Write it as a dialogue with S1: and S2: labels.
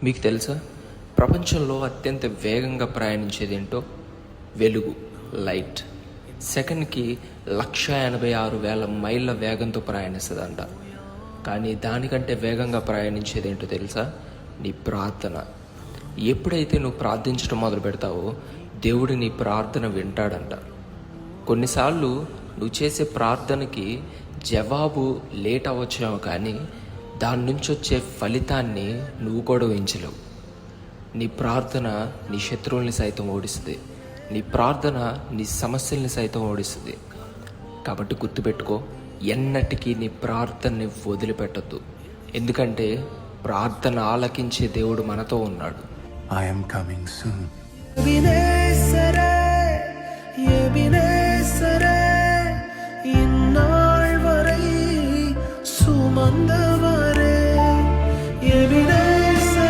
S1: మీకు తెలుసా, ప్రపంచంలో అత్యంత వేగంగా ప్రయాణించేది ఏంటో? వెలుగు, లైట్. సెకండ్కి 186,000 మైళ్ళ వేగంతో ప్రయాణిస్తుందంట. కానీ దానికంటే వేగంగా ప్రయాణించేది ఏంటో తెలుసా? నీ ప్రార్థన. ఎప్పుడైతే నువ్వు ప్రార్థించడం మొదలు పెడతావో దేవుడు నీ ప్రార్థన వింటాడంట. కొన్నిసార్లు నువ్వు చేసే ప్రార్థనకి జవాబు లేట్ అవ్వచ్చేమో, కానీ దాని నుంచి వచ్చే ఫలితాన్ని నువ్వు కూడా ఊహించలేవు. నీ ప్రార్థన నీ శత్రువుల్ని సైతం ఓడిస్తుంది. నీ ప్రార్థన నీ సమస్యల్ని సైతం ఓడిస్తుంది. కాబట్టి గుర్తుపెట్టుకో, ఎన్నటికీ నీ ప్రార్థనని వదిలిపెట్టద్దు. ఎందుకంటే ప్రార్థన ఆలకించే దేవుడు మనతో ఉన్నాడు.
S2: I am coming soon.